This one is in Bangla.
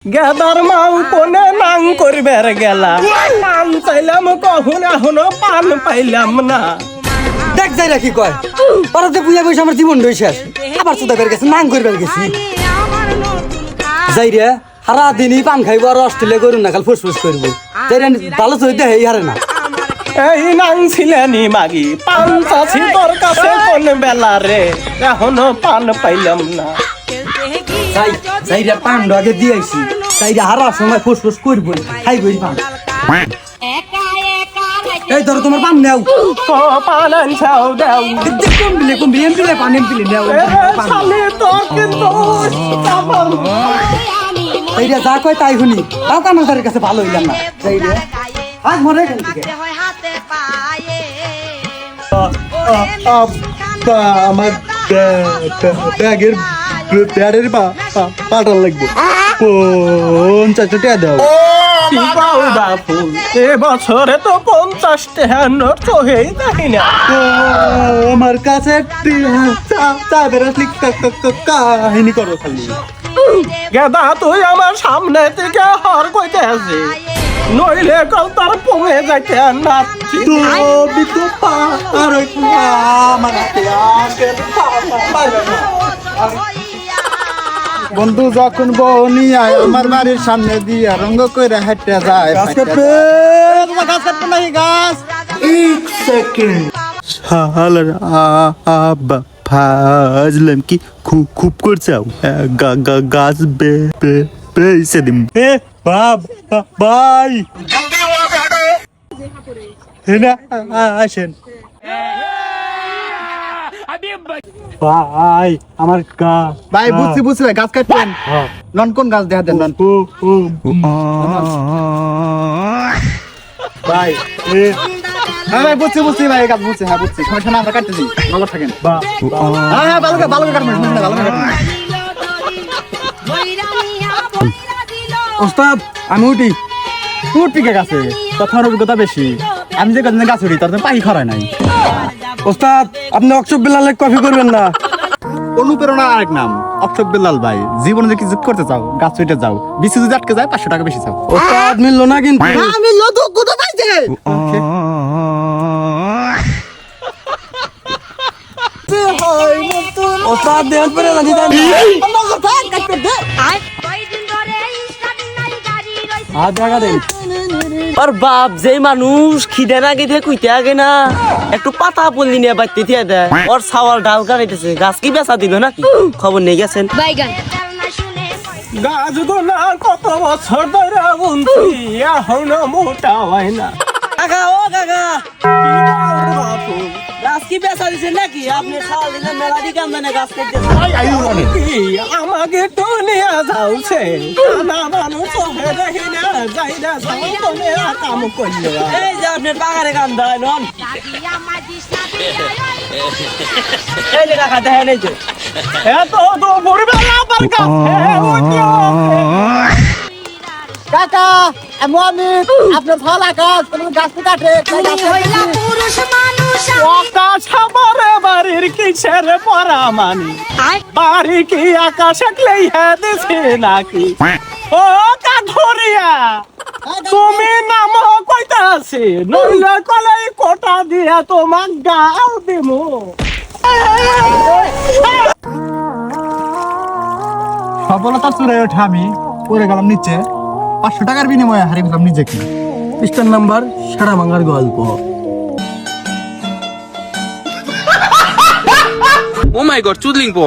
গেদার মাল কোনে নাং করবার গেলা নাম চাইলাম কখন এখনো পান পাইলাম না। দেখ যাই কি কয় পারাতে বুঝা বসে আমার জীবন রয়ে শেষ আবার চুদা বের গেছে নাং করবার গেছি যাই রে সারা দিনই পান খাইব আর অস্ট্রেলিয়া করুন না কাল ফুসফুস করবো যাই রে ভালো চই দে এই হারে না এই নাং ছিলেনি মাগি পান চাছি তোর কাছে কোন বেলা রে এখনো পান পাইলাম না। যাই যাই রে পান আগে দিয়ে আইছি যাই রে হারা সময় ফুসফুস করবো খাইবই পান এই ধরো তোমার পান নেও ও পান আনছাও দাও কমবিলে এমপিলে পান এমপিলে নেও শালি তোর কিন্তু এই রে যা কয় তাই শুনি তাও কানাদারের কাছে ভালো হইলাম না যাই রে হাত মরে এখান থেকে আমার ব্যাগের প্যাডের পাটার লাগবে 50 টাকা দাও। কি পাও বাপু এ বছরে তো 50 টাকা নোট চোখেই দেখি না। আমার কাছে চাঁদের কাহিনী করো খালি গেদা তুই আমার সামনে থেকে হর কইতে আছে নইলে কল তার পমে যাইতে না। তুমি তো পার আমার বন্ধু যখন বনি আয় আমার বাড়ির সামনে দিয়া রঙ্গ করে হেঁটে যায় গাছ এক সেকেন্ড ফাজলাম কি খুব করছে গাছ বেছে দিম ভাই আসেন ভাই আমার গাছ ভাই বুঝছি ভাই গাছ কাটবেন নন কোন গাছ দেখা দেন নন ভাই হ্যাঁ ভাই বুঝছি ভাই গাছ বুঝছি হ্যাঁ বুঝছি সমস্যা না আমরা কাটতেছি ভালো থাকেন হ্যাঁ ভালো কাটবেন ভালো কাটবেন ওস্তাদ আমি উঠি কে গাছে কথার অভিজ্ঞতা বেশি আমি যে কদিন গাছ উঠি তার পাখি খরায় নাই ওস্তাদ আপনি অক্ষব বিলালে কফি করবেন না অনুপ্রেরণা আরেক নাম অক্ষব বিল্লাল ভাই জীবনে যে কিছু করতে চাও গাছ উঠে যাও বিসি যদি আটকে যায় 500 টাকা বেশি চাও ওস্তাদ মিললো না কিন্তু আমি লদু কত পাইছে ওস্তাদ দেন পরে না দিদা হাত জায়গা দেন আর বাপ যে মানুষ খিদে না গেছে কইতে আগে না একটু পাতা পল্লি নিয়ে বাইতে দিয়ে দেয় ওর ছাওয়াল ডাল কাটাইতেছে গাছ কি বেচা দিল নাকি খবর নিয়ে গেছেন গাছ গোনা কত বছর ধরে বুনছি এখনো মোটা হয় না। কাকা ও কাকা গাছ কি বেচা দিছে নাকি আপনি ছাওয়াল দিলে মেলা দি কাম জানে গাছ কাটতেছে আমাকে তো নিয়ে যাওছে না মানুষ চোখে দেখি না যাই না কাম করলে এই যে আপনার পাগারে কাম দেয় নন এই যে কাকা দেখেন এই যে এত তো ভোরবেলা আবার কাকা আমি আপনার ভালো গাছ গাছ কাটে আকাশ আমারে বাড়ির কিসের পরা মানি বাড়ি কি আকাশ একলেই হ্যাঁ দিছে নাকি ও কাঠরিয়া তুমি নাম কইতা আছে নইলে কলাই কোটা দিয়া তোমাক গাও দিমু। সফলতা চূড়ে ওঠে আমি পড়ে গেলাম নিচে 500 টাকার বিনিময়ে হারিয়ে গেলাম নিজেকে। পৃষ্ঠার নাম্বার সারা ভাঙার গল্প Oh my god, চুদলিং পো